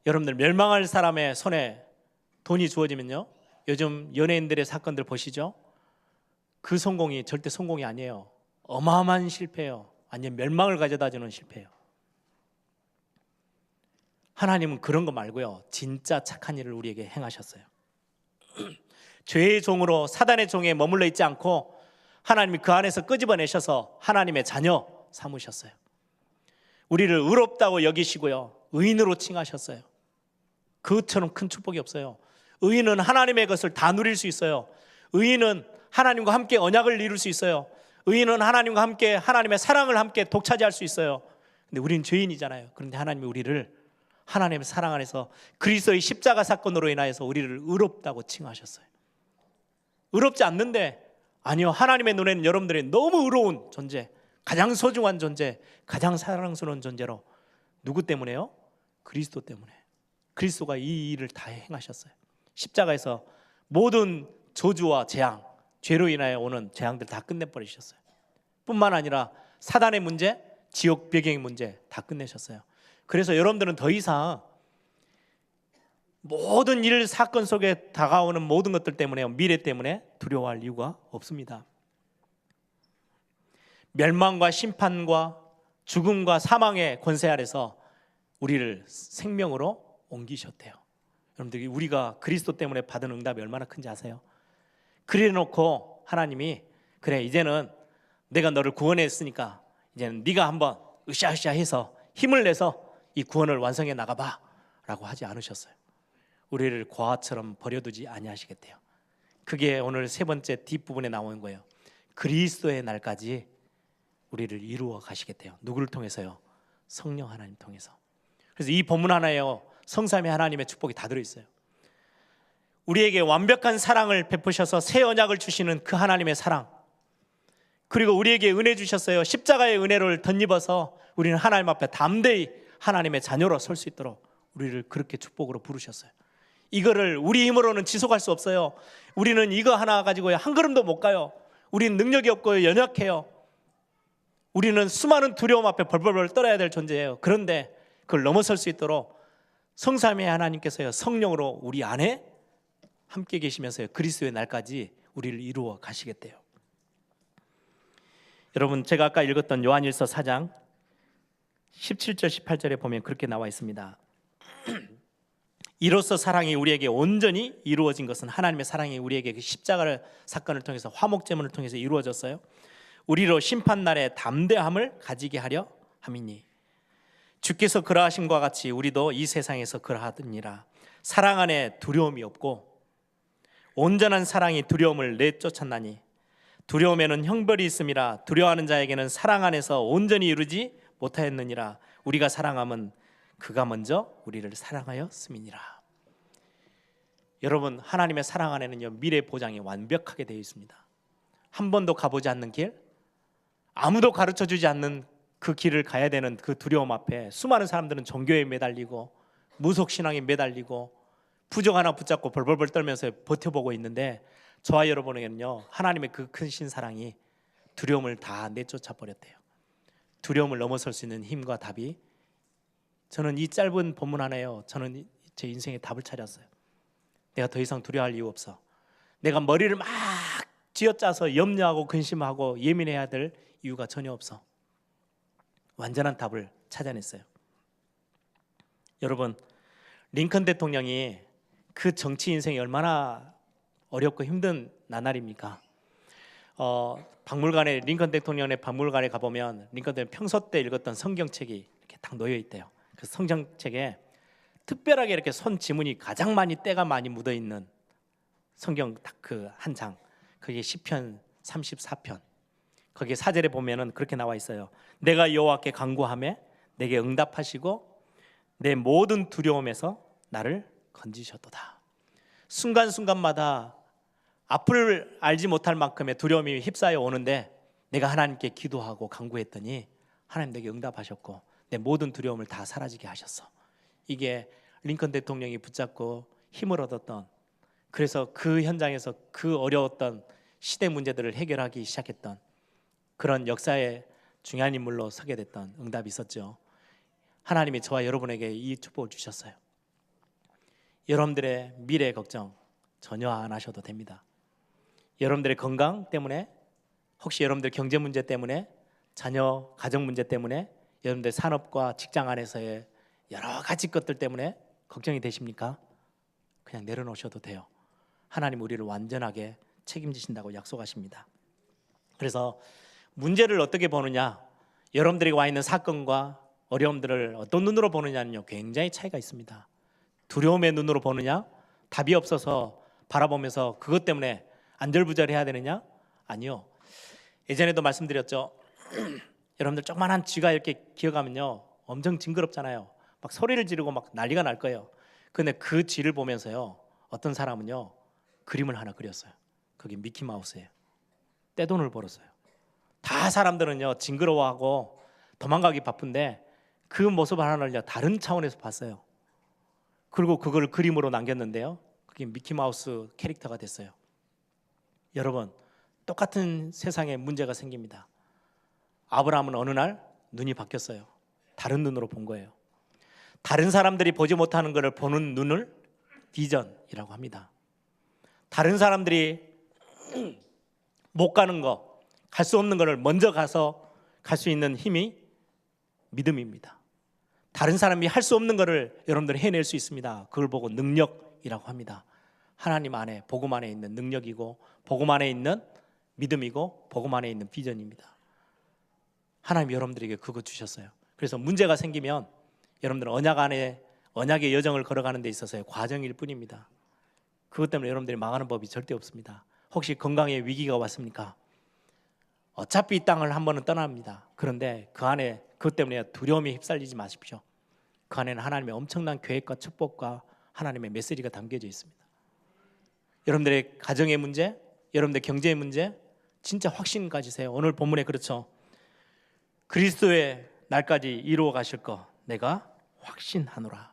여러분들 멸망할 사람의 손에 돈이 주어지면요, 요즘 연예인들의 사건들 보시죠. 그 성공이 절대 성공이 아니에요. 어마어마한 실패예요. 완전 멸망을 가져다주는 실패예요. 하나님은 그런 거 말고요, 진짜 착한 일을 우리에게 행하셨어요. 죄의 종으로 사단의 종에 머물러 있지 않고 하나님이 그 안에서 끄집어내셔서 하나님의 자녀 삼으셨어요. 우리를 의롭다고 여기시고요, 의인으로 칭하셨어요. 그것처럼 큰 축복이 없어요. 의인은 하나님의 것을 다 누릴 수 있어요. 의인은 하나님과 함께 언약을 이룰 수 있어요. 의인은 하나님과 함께 하나님의 사랑을 함께 독차지할 수 있어요. 근데 우리는 죄인이잖아요. 그런데 하나님이 우리를 하나님의 사랑 안에서 그리스도의 십자가 사건으로 인하여서 우리를 의롭다고 칭하셨어요. 의롭지 않는데, 아니요, 하나님의 눈에는 여러분들이 너무 의로운 존재, 가장 소중한 존재, 가장 사랑스러운 존재로. 누구 때문에요? 그리스도 때문에. 그리스도가 이 일을 다 행하셨어요. 십자가에서 모든 저주와 재앙, 죄로 인하여 오는 재앙들 다 끝내버리셨어요. 뿐만 아니라 사단의 문제, 지옥 배경의 문제 다 끝내셨어요. 그래서 여러분들은 더 이상 모든 일 사건 속에 다가오는 모든 것들 때문에, 미래 때문에 두려워할 이유가 없습니다. 멸망과 심판과 죽음과 사망의 권세 아래서 우리를 생명으로 옮기셨대요. 여러분들, 우리가 그리스도 때문에 받은 응답이 얼마나 큰지 아세요? 그래 놓고 하나님이, 그래 이제는 내가 너를 구원했으니까 이제는 네가 한번 으쌰으쌰 해서 힘을 내서 이 구원을 완성해 나가봐 라고 하지 않으셨어요. 우리를 고아처럼 버려두지 아니하시겠대요. 그게 오늘 세 번째 뒷부분에 나오는 거예요. 그리스도의 날까지 우리를 이루어 가시겠대요. 누구를 통해서요? 성령 하나님 통해서. 그래서 이 본문 하나에요, 성삼위 하나님의 축복이 다 들어있어요. 우리에게 완벽한 사랑을 베푸셔서 새 언약을 주시는 그 하나님의 사랑, 그리고 우리에게 은혜 주셨어요. 십자가의 은혜를 덧입어서 우리는 하나님 앞에 담대히 하나님의 자녀로 설 수 있도록 우리를 그렇게 축복으로 부르셨어요. 이거를 우리 힘으로는 지속할 수 없어요. 우리는 이거 하나 가지고 한 걸음도 못 가요. 우리는 능력이 없고 연약해요. 우리는 수많은 두려움 앞에 벌벌벌 떨어야 될 존재예요. 그런데 그걸 넘어설 수 있도록 성삼위 하나님께서요, 성령으로 우리 안에 함께 계시면서요, 그리스도의 날까지 우리를 이루어 가시겠대요. 여러분, 제가 아까 읽었던 요한일서 4장 17절 18절에 보면 그렇게 나와 있습니다. 이로써 사랑이 우리에게 온전히 이루어진 것은, 하나님의 사랑이 우리에게 그 십자가를 사건을 통해서, 화목제물을 통해서 이루어졌어요. 우리로 심판날에 담대함을 가지게 하려 함이니, 주께서 그러하심과 같이 우리도 이 세상에서 그러하더니라. 사랑 안에 두려움이 없고 온전한 사랑이 두려움을 내쫓았나니, 두려움에는 형벌이 있음이라. 두려워하는 자에게는 사랑 안에서 온전히 이루지 못하였느니라. 우리가 사랑함은 그가 먼저 우리를 사랑하였음이니라. 여러분, 하나님의 사랑 안에는요, 미래 보장이 완벽하게 되어 있습니다. 한 번도 가보지 않는 길, 아무도 가르쳐주지 않는 그 길을 가야 되는 그 두려움 앞에 수많은 사람들은 종교에 매달리고 무속신앙에 매달리고 부적 하나 붙잡고 벌벌벌 떨면서 버텨보고 있는데, 저와 여러분에게는요, 하나님의 그 크신 사랑이 두려움을 다 내쫓아 버렸대요. 두려움을 넘어설 수 있는 힘과 답이, 저는 이 짧은 본문 하나에요, 저는 제 인생의 답을 찾았어요. 내가 더 이상 두려워할 이유 없어. 내가 머리를 막 쥐어짜서 염려하고 근심하고 예민해야 될 이유가 전혀 없어. 완전한 답을 찾아냈어요. 여러분, 링컨 대통령이 그 정치 인생이 얼마나 어렵고 힘든 나날입니까? 박물관에, 링컨 대통령의 박물관에 가보면 링컨 대통령 평소 때 읽었던 성경책이 이렇게 딱 놓여 있대요. 그 성경책에 특별하게 이렇게 손 지문이 가장 많이, 때가 많이 묻어 있는 성경 딱 그 한 장, 그게 시편 34편. 거기에 4절에 보면은 그렇게 나와 있어요. 내가 여호와께 간구하매 내게 응답하시고 내 모든 두려움에서 나를 건지셨도다. 순간순간마다 앞을 알지 못할 만큼의 두려움이 휩싸여 오는데 내가 하나님께 기도하고 간구했더니 하나님 내게 응답하셨고 내 모든 두려움을 다 사라지게 하셨어. 이게 링컨 대통령이 붙잡고 힘을 얻었던, 그래서 그 현장에서 그 어려웠던 시대 문제들을 해결하기 시작했던 그런 역사의 중요한 인물로 서게 됐던 응답이 있었죠. 하나님이 저와 여러분에게 이 축복을 주셨어요. 여러분들의 미래 걱정 전혀 안 하셔도 됩니다. 여러분들의 건강 때문에, 혹시 여러분들 경제 문제 때문에, 자녀 가정 문제 때문에, 여러분들 산업과 직장 안에서의 여러 가지 것들 때문에 걱정이 되십니까? 그냥 내려놓으셔도 돼요. 하나님 우리를 완전하게 책임지신다고 약속하십니다. 그래서 문제를 어떻게 보느냐, 여러분들이 와 있는 사건과 어려움들을 어떤 눈으로 보느냐는요 굉장히 차이가 있습니다. 두려움의 눈으로 보느냐, 답이 없어서 바라보면서 그것 때문에 안절부절해야 되느냐? 아니요. 예전에도 말씀드렸죠. 여러분들 조그만한 쥐가 이렇게 기어가면요 엄청 징그럽잖아요. 막 소리를 지르고 막 난리가 날 거예요. 근데 그 쥐를 보면서요 어떤 사람은요 그림을 하나 그렸어요. 그게 미키마우스예요. 떼돈을 벌었어요. 다 사람들은요 징그러워하고 도망가기 바쁜데 그 모습 하나를요 다른 차원에서 봤어요. 그리고 그걸 그림으로 남겼는데요 그게 미키마우스 캐릭터가 됐어요. 여러분, 똑같은 세상에 문제가 생깁니다. 아브라함은 어느 날 눈이 바뀌었어요. 다른 눈으로 본 거예요. 다른 사람들이 보지 못하는 것을 보는 눈을 비전이라고 합니다. 다른 사람들이 못 가는 거, 갈 수 없는 것을 먼저 가서 갈 수 있는 힘이 믿음입니다. 다른 사람이 할 수 없는 것을 여러분들이 해낼 수 있습니다. 그걸 보고 능력이라고 합니다. 하나님 안에, 복음 안에 있는 능력이고 복음 안에 있는 믿음이고 복음 안에 있는 비전입니다. 하나님 여러분들에게 그거 주셨어요. 그래서 문제가 생기면 여러분들은 언약 안에, 언약의 여정을 걸어가는 데 있어서의 과정일 뿐입니다. 그것 때문에 여러분들이 망하는 법이 절대 없습니다. 혹시 건강에 위기가 왔습니까? 어차피 이 땅을 한 번은 떠납니다. 그런데 그 안에 그것 때문에 두려움에 휩쓸리지 마십시오. 그 안에는 하나님의 엄청난 계획과 축복과 하나님의 메시지가 담겨져 있습니다. 여러분들의 가정의 문제, 여러분들의 경제의 문제 진짜 확신 가지세요. 오늘 본문에 그렇죠. 그리스도의 날까지 이루어 가실 거 내가 확신하노라.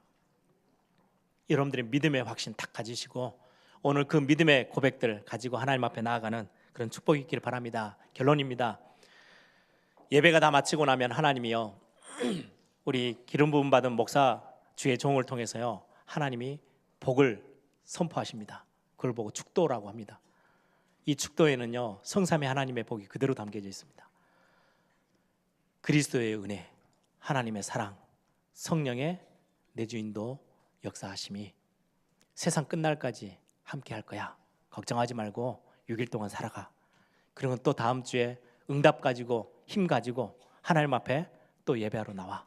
여러분들의 믿음의 확신 딱 가지시고 오늘 그 믿음의 고백들 가지고 하나님 앞에 나아가는 그런 축복이 있기를 바랍니다. 결론입니다. 예배가 다 마치고 나면 하나님이요 우리 기름 부음 받은 목사 주의 종을 통해서요 하나님이 복을 선포하십니다. 그걸 보고 축도라고 합니다. 이 축도에는요 성삼위 하나님의 복이 그대로 담겨져 있습니다. 그리스도의 은혜, 하나님의 사랑, 성령의 내주인도 역사하심이 세상 끝날까지 함께 할 거야. 걱정하지 말고 6일 동안 살아가. 그러면 또 다음 주에 응답 가지고 힘 가지고 하나님 앞에 또 예배하러 나와.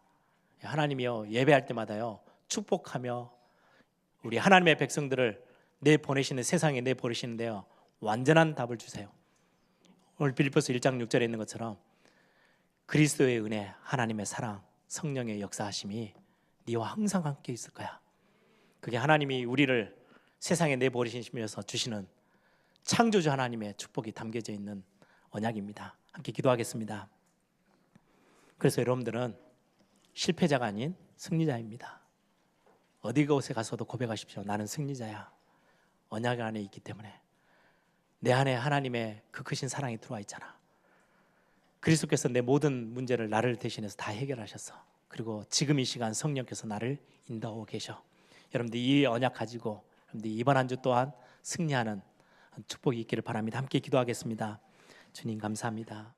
하나님이요 예배할 때마다요 축복하며 우리 하나님의 백성들을 내보내시는, 세상에 내보내시는데요 완전한 답을 주세요. 오늘 빌립보서 1장 6절에 있는 것처럼 그리스도의 은혜, 하나님의 사랑, 성령의 역사하심이 네와 항상 함께 있을 거야. 그게 하나님이 우리를 세상에 내보내시면서 주시는 창조주 하나님의 축복이 담겨져 있는 언약입니다. 함께 기도하겠습니다. 그래서 여러분들은 실패자가 아닌 승리자입니다. 어디 곳에 가서도 고백하십시오. 나는 승리자야. 언약 안에 있기 때문에 내 안에 하나님의 그 크신 사랑이 들어와 있잖아. 그리스도께서 내 모든 문제를 나를 대신해서 다 해결하셨어. 그리고 지금 이 시간 성령께서 나를 인도하고 계셔. 여러분들 이 언약 가지고 여러분들 이번 한 주 또한 승리하는 축복이 있기를 바랍니다. 함께 기도하겠습니다. 주님 감사합니다.